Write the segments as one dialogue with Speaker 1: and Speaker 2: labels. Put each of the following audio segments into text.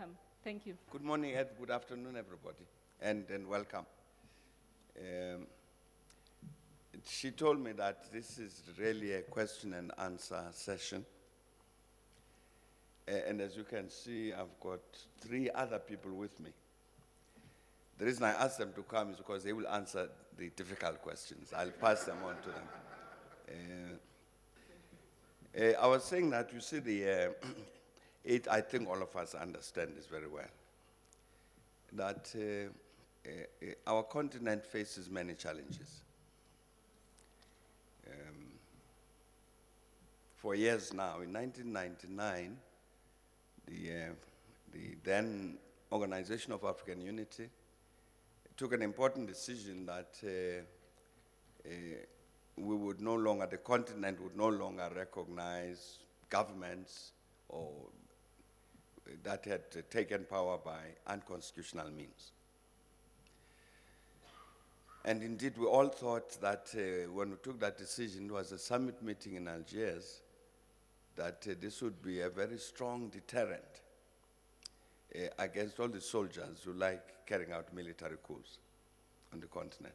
Speaker 1: welcome. Thank you.
Speaker 2: Good morning, Ed. Good afternoon, everybody, and welcome. She told me that this is really a question and answer session. And as you can see, I've got 3 other people with me. The reason I asked them to come is because they will answer the difficult questions. I'll pass them on to them. I was saying that, you see, I think all of us understand this very well, that our continent faces many challenges. For years now, in 1999, the then Organization of African Unity took an important decision that we would no longer, the continent would no longer recognize governments or that had taken power by unconstitutional means. And indeed, we all thought that when we took that decision, it was a summit meeting in Algiers, that this would be a very strong deterrent against all the soldiers who like carrying out military coups on the continent.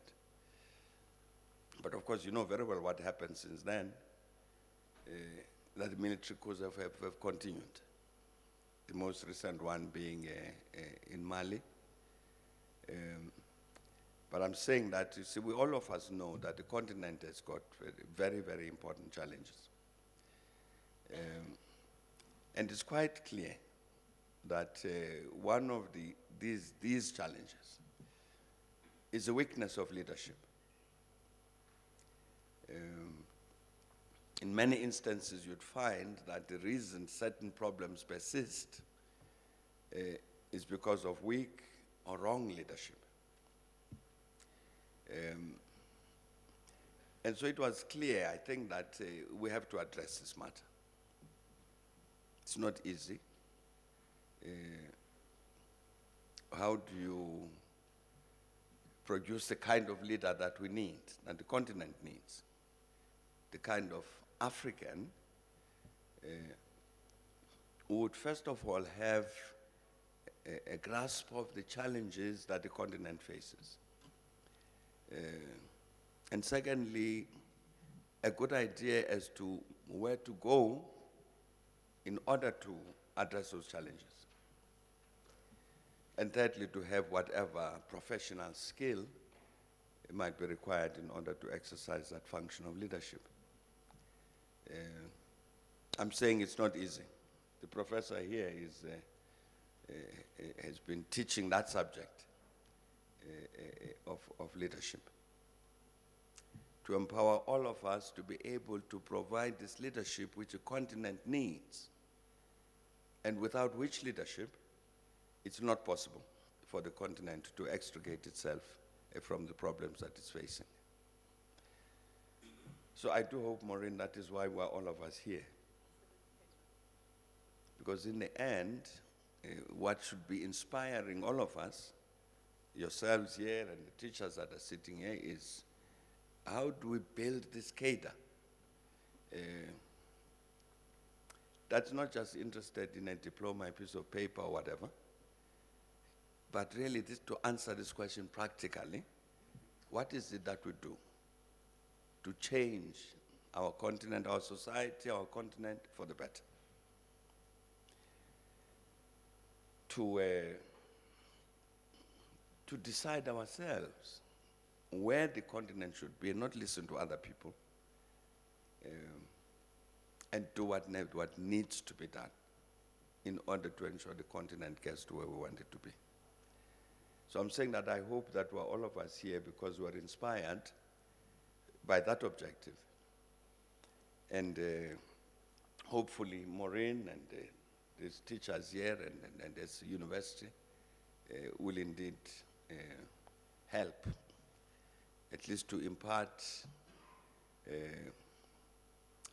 Speaker 2: But of course, you know very well what happened since then, that the military coups have continued. The most recent one being in Mali. But I'm saying that, you see, all of us know that the continent has got very, very important challenges. And it's quite clear that one of these challenges is the weakness of leadership. In many instances, you'd find that the reason certain problems persist is because of weak or wrong leadership. And so it was clear, I think, that we have to address this matter. It's not easy. How do you produce the kind of leader that we need, that the continent needs? The kind of African who would first of all have a grasp of the challenges that the continent faces. And secondly, a good idea as to where to go in order to address those challenges. And thirdly, to have whatever professional skill might be required in order to exercise that function of leadership. I'm saying it's not easy. The professor here has been teaching that subject of leadership, to empower all of us to be able to provide this leadership which the continent needs, and without which leadership it's not possible for the continent to extricate itself from the problems that it's facing. So I do hope, Maureen, that is why we're all of us here. Because in the end, what should be inspiring all of us, yourselves here and the teachers that are sitting here, is how do we build this cadre that's not just interested in a diploma, a piece of paper or whatever, but really this, to answer this question practically, what is it that we do to change our continent, our society, our continent for the better? To decide ourselves where the continent should be and not listen to other people, and do what needs to be done in order to ensure the continent gets to where we want it to be. So I'm saying that I hope that we're all of us here because we're inspired by that objective. And hopefully Maureen and these teachers here and this university will indeed help, at least to impart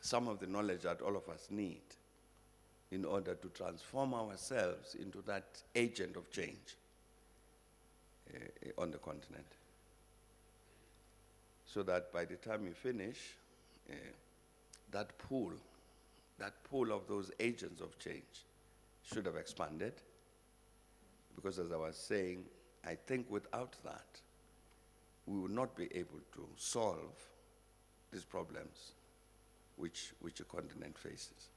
Speaker 2: some of the knowledge that all of us need in order to transform ourselves into that agent of change on the continent. So that by the time we finish, that pool of those agents of change should have expanded, because as I was saying, I think without that, we will not be able to solve these problems which the continent faces.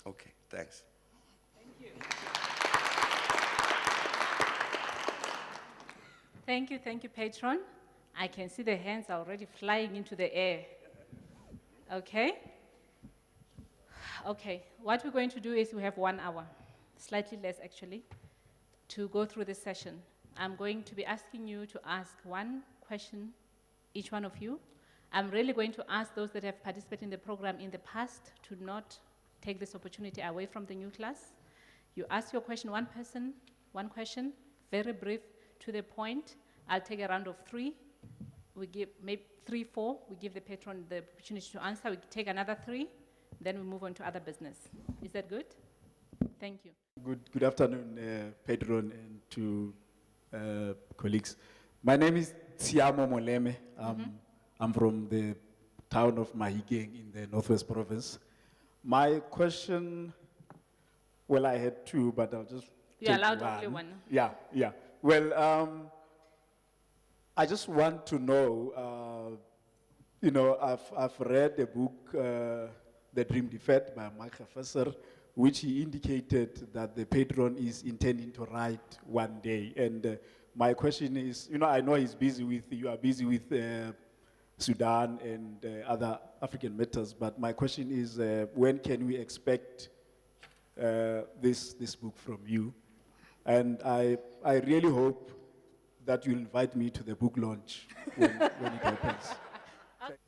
Speaker 2: Okay, thanks.
Speaker 1: Thank you, Patron. I can see the hands are already flying into the air. Okay? Okay, what we're going to do is we have 1 hour, slightly less actually, to go through this session. I'm going to be asking you to ask one question, each one of you. I'm really going to ask those that have participated in the program in the past to not take this opportunity away from the new class. You ask your question, one person, one question, very brief, to the point. I'll take a round of 3. We give maybe 3, 4. We give the patron the opportunity to answer. We take another 3, then we move on to other business. Is that good? Thank you.
Speaker 3: Good afternoon, patron, and to colleagues. My name is Tsiamo Moleme. I'm from the town of Mahikeng in the Northwest Province. My question, well, I had 2, but I'll just
Speaker 1: You're
Speaker 3: take
Speaker 1: allowed
Speaker 3: one.
Speaker 1: only 1.
Speaker 3: Yeah. Well, I just want to know, I've read a book, The Dream Deferred by Michael Fesser, which he indicated that the patron is intending to write one day. And my question is, I know you are busy with Sudan and other African matters, but my question is, when can we expect this book from you? And I really hope that you'll invite me to the book launch when it happens.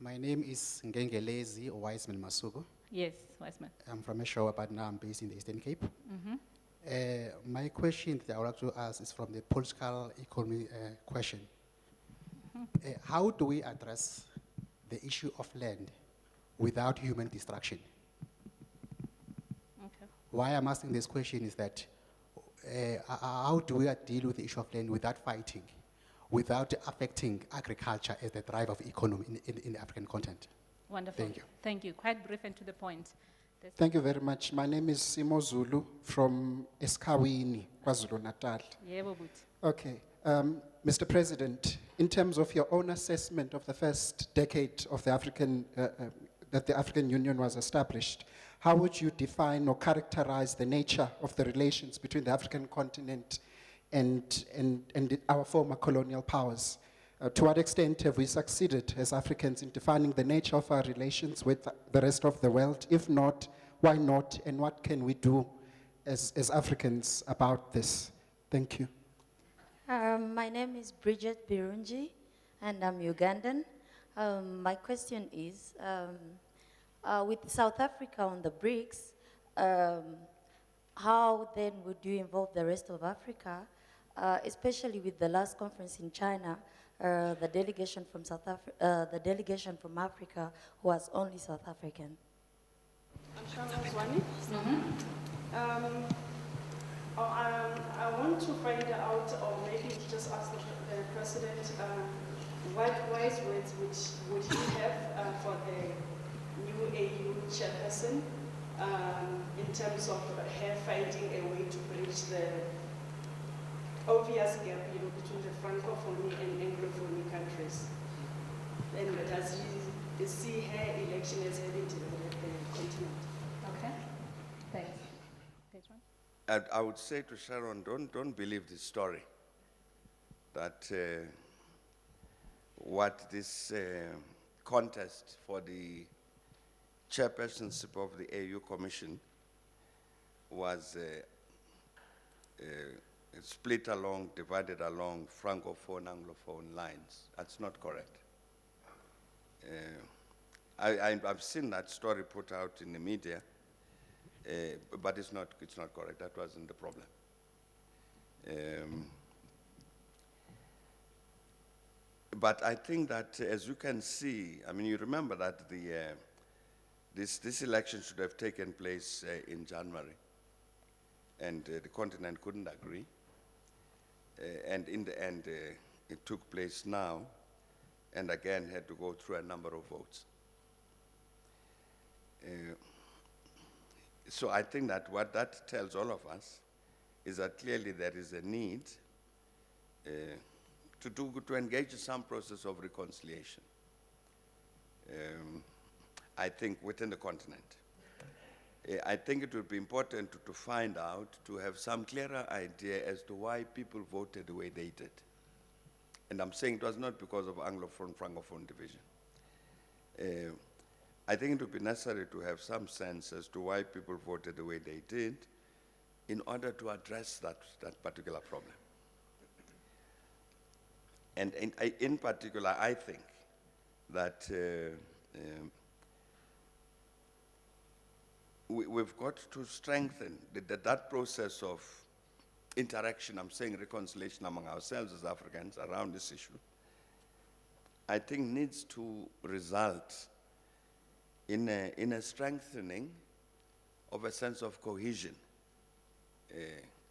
Speaker 4: My name is Ngengelezi Wiseman Masugo.
Speaker 1: Yes, Wiseman.
Speaker 4: I'm from Eshowa, but now I'm based in the Eastern Cape. My question that I would like to ask is from the political economy question. How do we address the issue of land without human destruction?
Speaker 1: Okay.
Speaker 4: Why I'm asking this question is that how do we deal with the issue of land without fighting, without affecting agriculture as the driver of economy in the African continent?
Speaker 1: Wonderful.
Speaker 4: Thank you.
Speaker 1: Thank you. Quite brief and to the point.
Speaker 5: Thank you very much. My name is Simo Zulu from Eskawini, KwaZulu-Natal.
Speaker 1: Yebo, Buti.
Speaker 5: Okay. Mr. President, in terms of your own assessment of the first decade of the that the African Union was established, how would you define or characterize the nature of the relations between the African continent and our former colonial powers? To what extent have we succeeded as Africans in defining the nature of our relations with the rest of the world? If not, why not? And what can we do as Africans about this? Thank you.
Speaker 6: My name is Bridget Birunji, and I'm Ugandan. My question is, with South Africa on the BRICS, how then would you involve the rest of Africa, especially with the last conference in China, the delegation from Africa was only South African?
Speaker 7: I'm Sharon Zwani. I want to find out, or maybe just ask the President, what wise words would he have for the new AU chairperson in terms of her finding a way to bridge the obvious gap between the Francophone and Anglophone countries? And does he see her election as having developed the continent?
Speaker 1: Okay. Thanks. Patron?
Speaker 2: I would say to Sharon, don't believe this story that what this contest for the chairpersonship of the AU Commission was split along, divided along Francophone, Anglophone lines. That's not correct. I've seen that story put out in the media, but it's not correct. That wasn't the problem. But I think that, as you can see, I mean, you remember that this election should have taken place in January, and the continent couldn't agree. And in the end, it took place now, and again had to go through a number of votes. So I think that what that tells all of us is that clearly there is a need to engage in some process of reconciliation. I think within the continent. I think it would be important to find out, to have some clearer idea as to why people voted the way they did. And I'm saying it was not because of Anglophone-Francophone division. I think it would be necessary to have some sense as to why people voted the way they did in order to address that particular problem. And in particular, I think that we've got to strengthen that process of interaction, I'm saying reconciliation among ourselves as Africans around this issue, I think needs to result in a strengthening of a sense of cohesion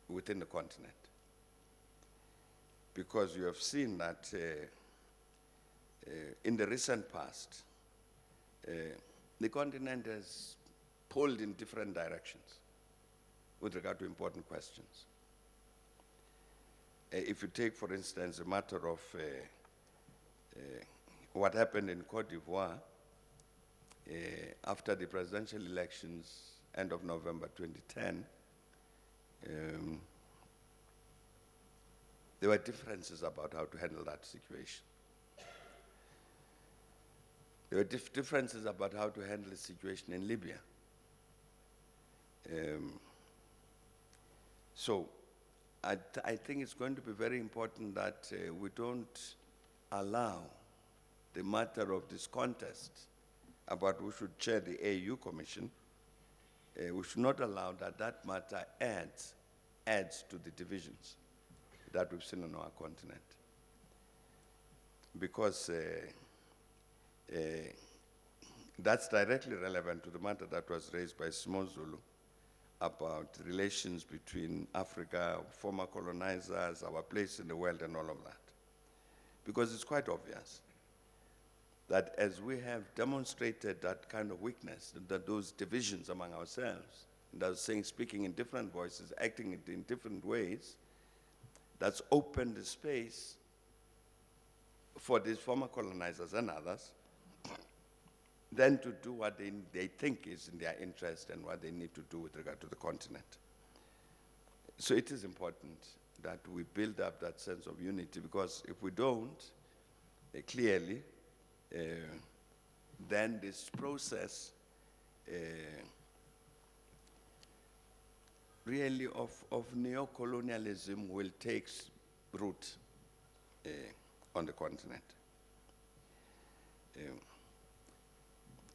Speaker 2: within the continent. Because you have seen that in the recent past, the continent has pulled in different directions with regard to important questions. If you take, for instance, the matter of what happened in Cote d'Ivoire after the presidential elections, end of November 2010, there were differences about how to handle that situation. There were differences about how to handle the situation in Libya. So I think it's going to be very important that we don't allow the matter of this contest about who should chair the AU Commission, we should not allow that matter adds to the divisions that we've seen on our continent. Because that's directly relevant to the matter that was raised by Simon Zulu about relations between Africa, former colonizers, our place in the world, and all of that. Because it's quite obvious that as we have demonstrated that kind of weakness, that those divisions among ourselves, and I was saying speaking in different voices, acting in different ways, that's opened the space for these former colonizers and others then to do what they think is in their interest and what they need to do with regard to the continent. So it is important that we build up that sense of unity, because if we don't, clearly, then this process really of neocolonialism will take root on the continent.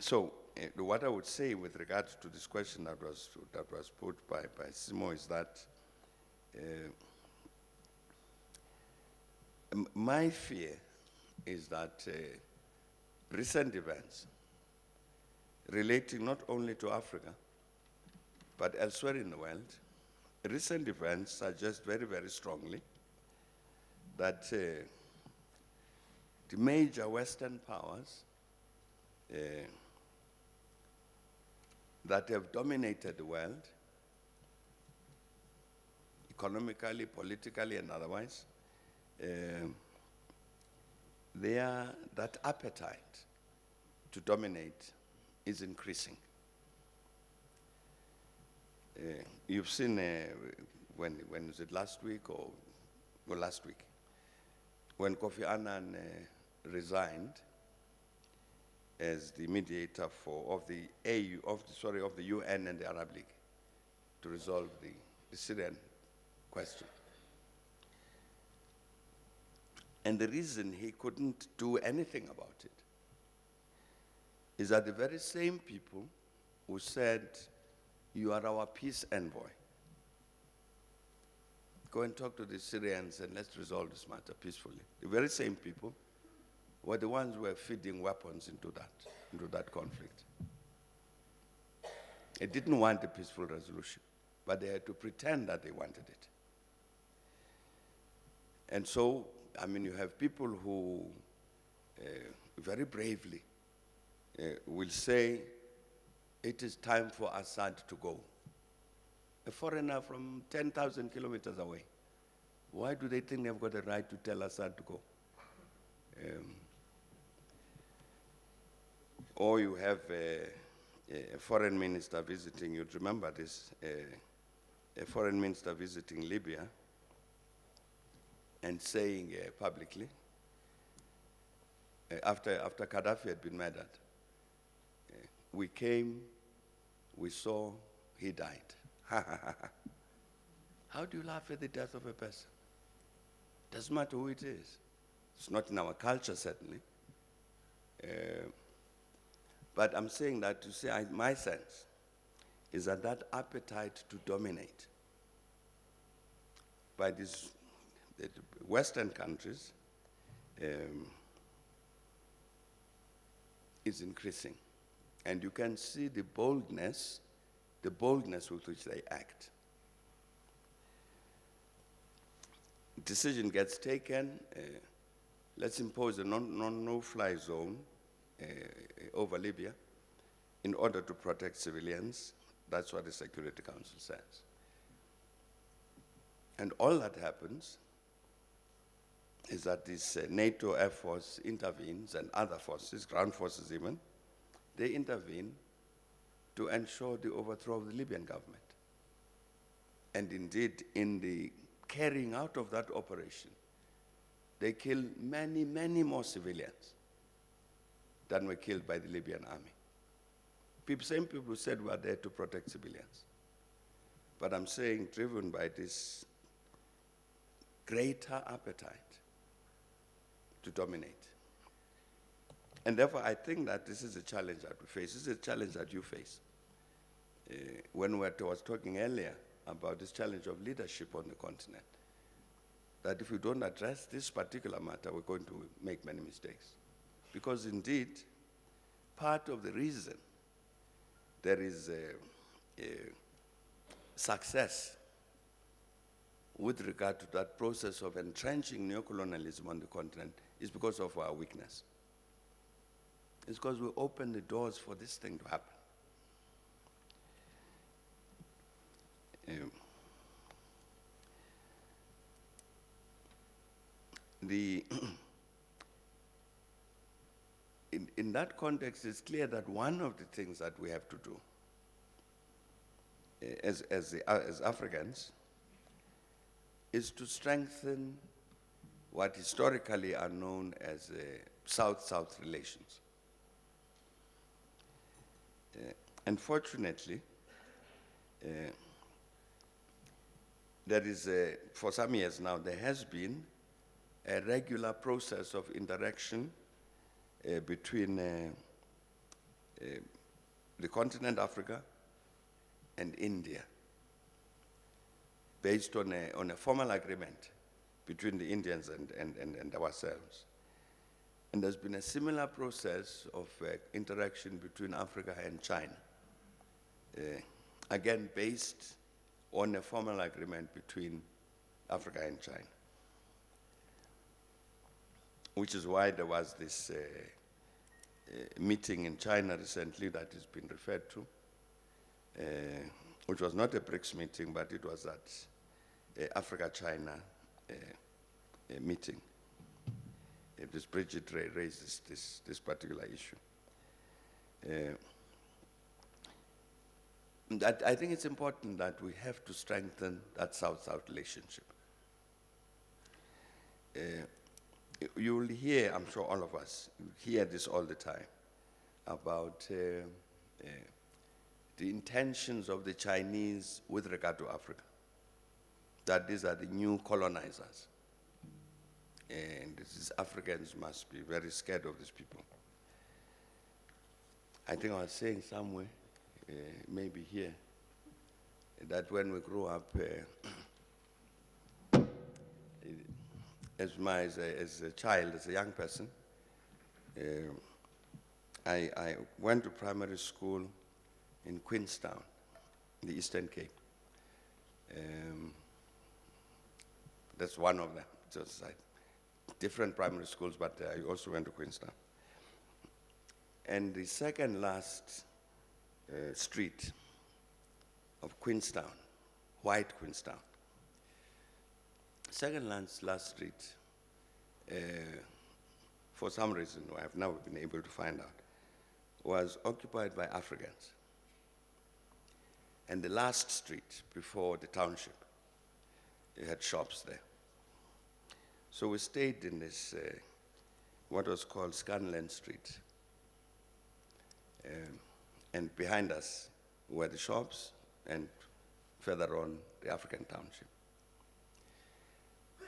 Speaker 2: So what I would say with regard to this question that was put by Simo is that my fear is that recent events relating not only to Africa, but elsewhere in the world, recent events suggest very, very strongly that the major Western powers that have dominated the world, economically, politically, and otherwise, that appetite to dominate is increasing. You've seen, when was it, last week or last week, when Kofi Annan resigned as the mediator of the UN and the Arab League to resolve the Syrian question. And the reason he couldn't do anything about it is that the very same people who said, "You are our peace envoy. Go and talk to the Syrians and let's resolve this matter peacefully." The very same people were the ones who were feeding weapons into that conflict. They didn't want a peaceful resolution, but they had to pretend that they wanted it. And so, I mean, you have people who very bravely will say, it is time for Assad to go. a foreigner from 10,000 kilometers away. Why do they think they've got a right to tell Assad to go? Or you have a foreign minister visiting, you'd remember this, a foreign minister visiting Libya and saying publicly, after Gaddafi had been murdered, we came, we saw, he died. How do you laugh at the death of a person? Doesn't matter who it is. It's not in our culture, certainly. But I'm saying that to say, my sense is that that appetite to dominate by these Western countries is increasing. And you can see the boldness with which they act. Decision gets taken, let's impose a no-fly zone over Libya in order to protect civilians. That's what the Security Council says. And all that happens is that this NATO Air Force intervenes, and other forces, ground forces even, they intervene to ensure the overthrow of the Libyan government. And indeed, in the carrying out of that operation, they kill many, many more civilians than were killed by the Libyan army. Same people said we are there to protect civilians. But I'm saying, driven by this greater appetite to dominate. And therefore, I think that this is a challenge that we face. This is a challenge that you face. When I was talking earlier about this challenge of leadership on the continent, that if we don't address this particular matter, we're going to make many mistakes. Because indeed, part of the reason there is a success with regard to that process of entrenching neocolonialism on the continent is because of our weakness. It's because we open the doors for this thing to happen. In that context, it's clear that one of the things that we have to do as Africans is to strengthen what historically are known as South-South relations. Unfortunately, there is, for some years now, there has been a regular process of interaction between the continent Africa and India, based on a formal agreement between the Indians and ourselves. And there's been a similar process of interaction between Africa and China, again based on a formal agreement between Africa and China. Which is why there was this meeting in China recently that has been referred to, which was not a BRICS meeting, but it was that Africa-China meeting. This Bridget raised this particular issue. I think it's important that we have to strengthen that South-South relationship. You will hear, I'm sure all of us hear this all the time, about the intentions of the Chinese with regard to Africa, that these are the new colonizers. And these Africans must be very scared of these people. I think I was saying somewhere, maybe here, that when we grow up, as a child, as a young person, I went to primary school in Queenstown, the Eastern Cape. That's one of them. Just like different primary schools, but I also went to Queenstown. And the second last street of Queenstown white Queenstown. Second last street, for some reason I have never been able to find out, was occupied by Africans. And the last street before the township, they had shops there. So we stayed in this, what was called Scanlan Street. And behind us were the shops, and further on, the African township.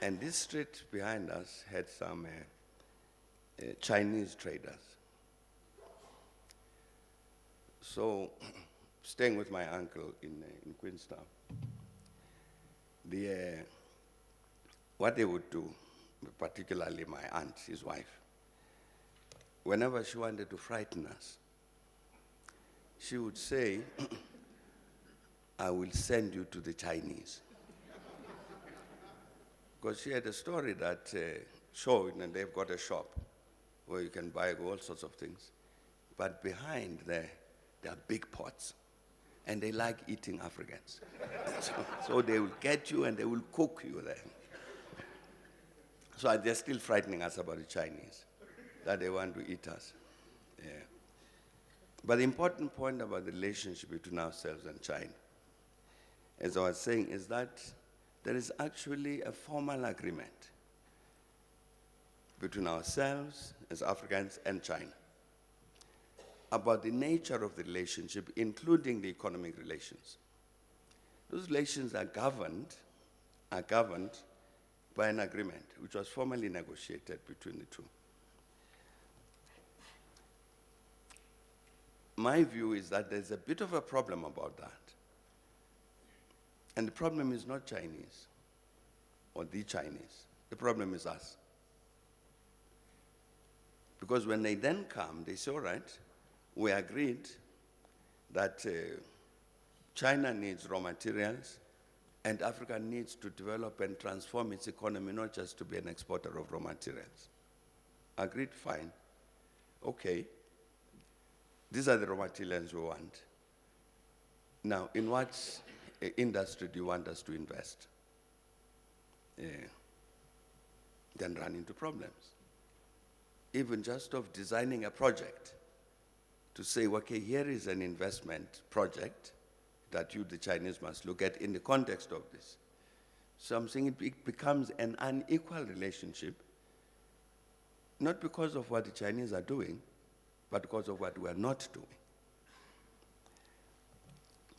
Speaker 2: And this street behind us had some Chinese traders. So, staying with my uncle in Queenstown, what they would do, particularly my aunt, his wife, whenever she wanted to frighten us, she would say, I will send you to the Chinese. Because she had a story that showed, and they've got a shop where you can buy all sorts of things. But behind there are big pots, and they like eating Africans. So they will get you and they will cook you there. So they're still frightening us about the Chinese, that they want to eat us. Yeah. But the important point about the relationship between ourselves and China, as I was saying, is that there is actually a formal agreement between ourselves as Africans and China about the nature of the relationship, including the economic relations. Those relations are governed by an agreement which was formally negotiated between the two. My view is that there's a bit of a problem about that. And the problem is not Chinese or the Chinese. The problem is us. Because when they then come, they say, all right, we agreed that China needs raw materials and Africa needs to develop and transform its economy, not just to be an exporter of raw materials. Agreed, fine. Okay. These are the raw materials we want. Now, in what industry do you want us to invest? Then run into problems. Even just of designing a project to say, okay, here is an investment project that you, the Chinese, must look at in the context of this. So I'm saying it becomes an unequal relationship, not because of what the Chinese are doing, but because of what we are not doing.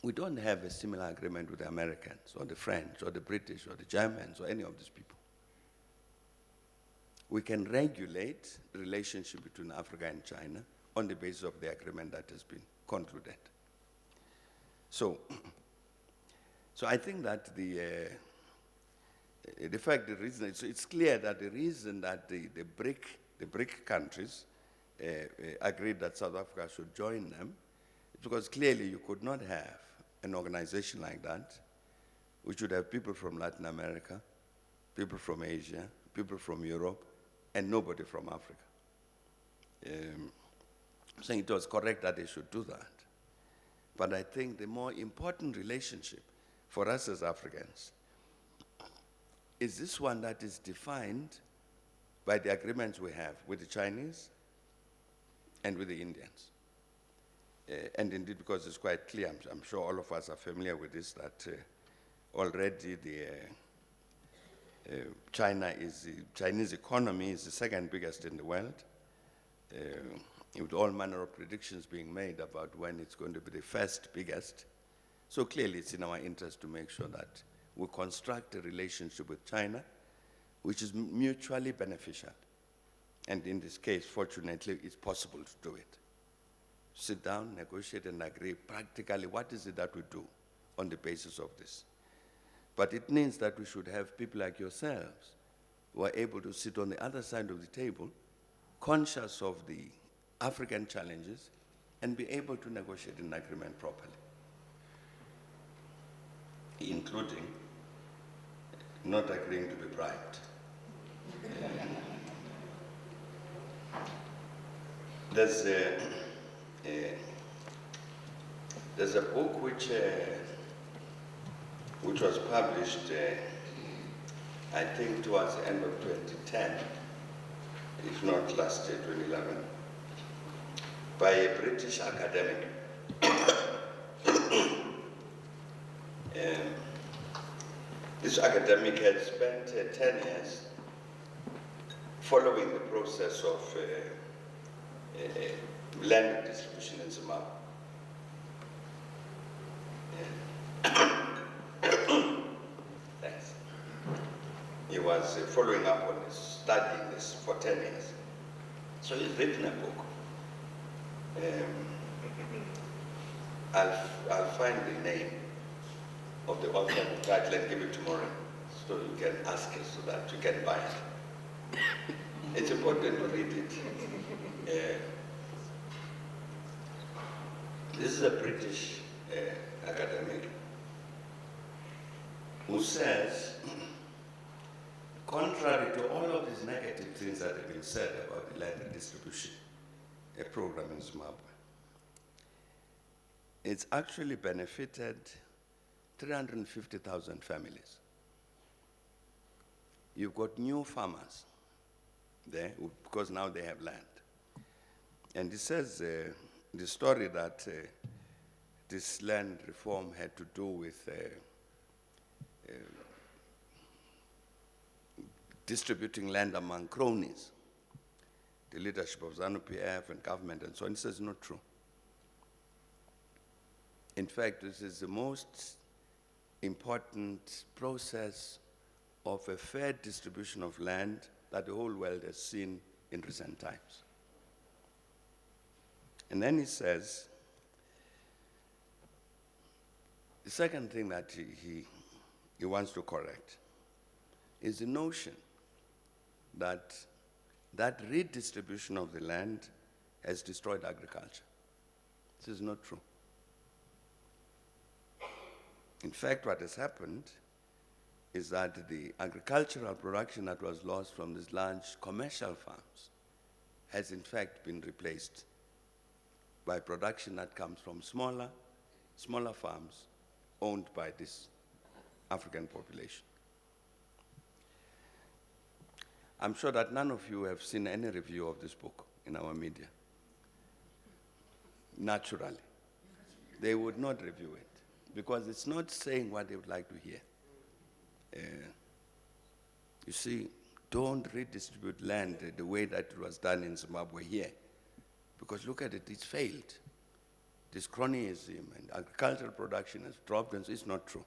Speaker 2: We don't have a similar agreement with the Americans or the French or the British or the Germans or any of these people. We can regulate the relationship between Africa and China on the basis of the agreement that has been concluded. So I think that it's clear that the reason that the BRIC countries agreed that South Africa should join them is because clearly you could not have an organization like that which would have people from Latin America, people from Asia, people from Europe, and nobody from Africa. I'm saying it was correct that they should do that. But I think the more important relationship for us as Africans is this one that is defined by the agreements we have with the Chinese and with the Indians. And indeed, because it's quite clear, I'm sure all of us are familiar with this, that already the Chinese economy is the second biggest in the world, with all manner of predictions being made about when it's going to be the first biggest. So clearly it's in our interest to make sure that we construct a relationship with China which is mutually beneficial. And in this case, fortunately, it's possible to do it. Sit down, negotiate, and agree practically what is it that we do on the basis of this. But it means that we should have people like yourselves who are able to sit on the other side of the table, conscious of the African challenges, and be able to negotiate an agreement properly, including not agreeing to be bribed. There's a book which which was published, I think, towards the end of 2010, if not last year, 2011, by a British academic. This academic had spent 10 years following the process of land distribution in Zimbabwe. Thanks. He was following up on this, studying this for 10 years. So he's written a book. I'll find the name of the author of the title and give it tomorrow, so you can ask it so that you can buy it. It's important to read it. This is a British academic who says, contrary to all of these negative things that have been said about the land distribution, a program in Zimbabwe, it's actually benefited 350,000 families. You've got new farmers there because now they have land. And he says the story that this land reform had to do with distributing land among cronies, the leadership of ZANU-PF and government and so on. He says not true. In fact, this is the most important process of a fair distribution of land that the whole world has seen in recent times. And then he says, the second thing that he wants to correct is the notion that that redistribution of the land has destroyed agriculture. This is not true. In fact, what has happened is that the agricultural production that was lost from these large commercial farms has in fact been replaced by production that comes from smaller farms owned by this African population. I'm sure that none of you have seen any review of this book in our media. Naturally. They would not review it because it's not saying what they would like to hear. You see, don't redistribute land the way that it was done in Zimbabwe here. Because look at it, it's failed. This cronyism and agricultural production has dropped, and so it's not true.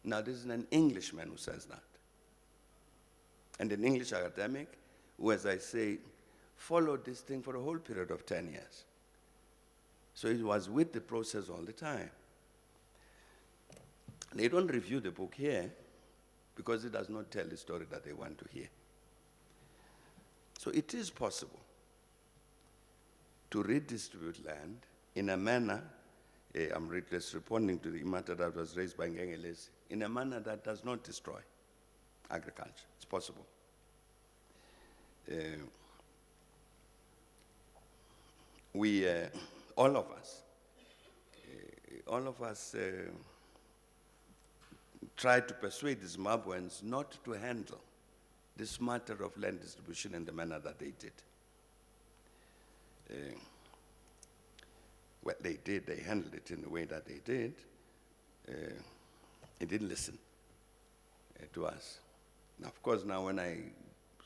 Speaker 2: Now, this is an Englishman who says that. And an English academic who, as I say, followed this thing for a whole period of 10 years. So he was with the process all the time. They don't review the book here because it does not tell the story that they want to hear. So it is possible to redistribute land in a manner, I'm just responding to the matter that was raised by Ngengelesi, in a manner that does not destroy agriculture. It's possible. All of us tried to persuade the Zimbabweans not to handle this matter of land distribution in the manner that they did. Well, they did, they handled it in the way that they did. They didn't listen to us. Now, of course, now when I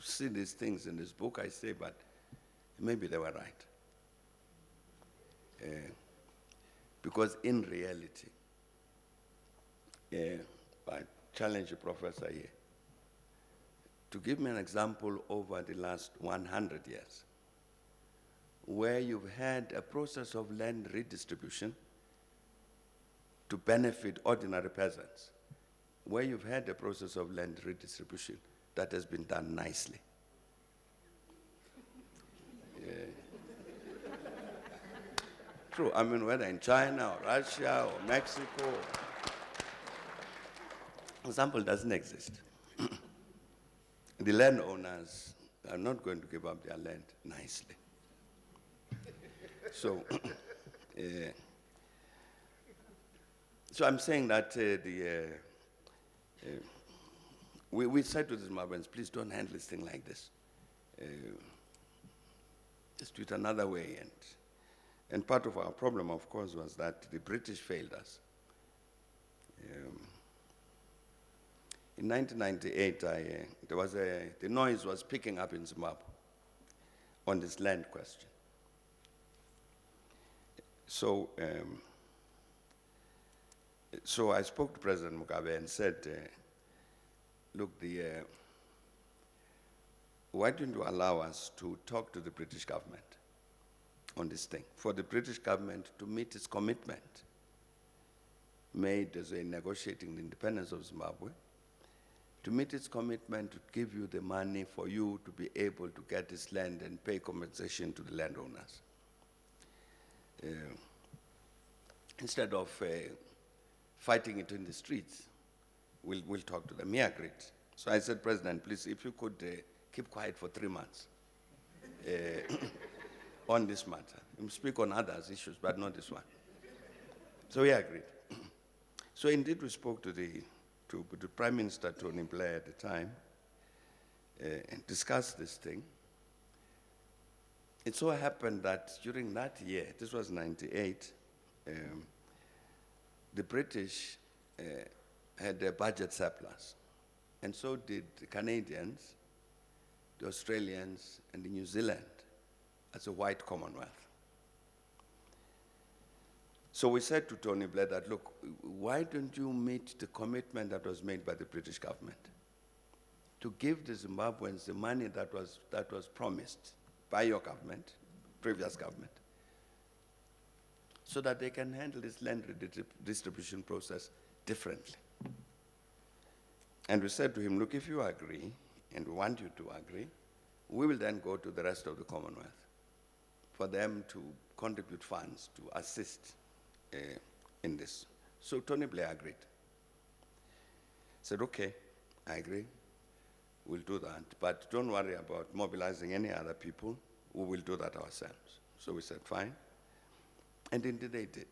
Speaker 2: see these things in this book, I say, but maybe they were right. Because in reality, I challenge the professor here to give me an example over the last 100 years where you've had a process of land redistribution to benefit ordinary peasants, where you've had a process of land redistribution that has been done nicely. True, I mean, whether in China or Russia or Mexico, example doesn't exist. The landowners are not going to give up their land nicely. So, so I'm saying that We said to the Zimbabweans, please don't handle this thing like this. Let's do it another way. And part of our problem, of course, was that the British failed us. In 1998, the noise was picking up in Zimbabwe on this land question. So I spoke to President Mugabe and said, look, why don't you allow us to talk to the British government on this thing, for the British government to meet its commitment made as a negotiating the independence of Zimbabwe, to meet its commitment to give you the money for you to be able to get this land and pay compensation to the landowners. Instead of fighting it in the streets, we'll talk to them. He agreed. So I said, President, please, if you could keep quiet for 3 months on this matter. You speak on others issues, but not this one. So he agreed. So indeed, we spoke to the Prime Minister, Tony Blair, at the time, and discussed this thing. It so happened that during that year, this was 98, the British had a budget surplus, and so did the Canadians, the Australians, and the New Zealand as a white Commonwealth. So we said to Tony Blair that, look, why don't you meet the commitment that was made by the British government to give the Zimbabweans the money that was promised by your government, previous government, so that they can handle this land redistribution process differently. And we said to him, look, if you agree, and we want you to agree, we will then go to the rest of the Commonwealth for them to contribute funds to assist in this. So Tony Blair agreed. Said, okay, I agree, we'll do that, but don't worry about mobilizing any other people, we will do that ourselves. So we said, fine, and indeed they did.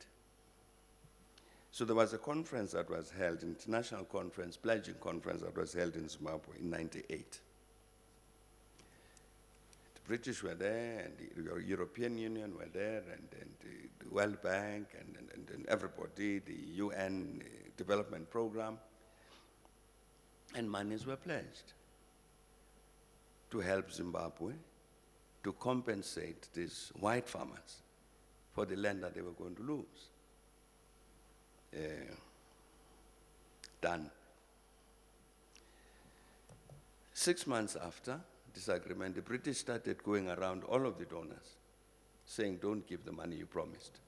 Speaker 2: So there was a conference that was held, international conference, pledging conference that was held in Zimbabwe in 98. The British were there, and the European Union were there, and the World Bank, and everybody, the UN development program, and monies were pledged to help Zimbabwe to compensate these white farmers for the land that they were going to lose. Done. 6 months after this agreement, the British started going around all of the donors saying, don't give the money you promised.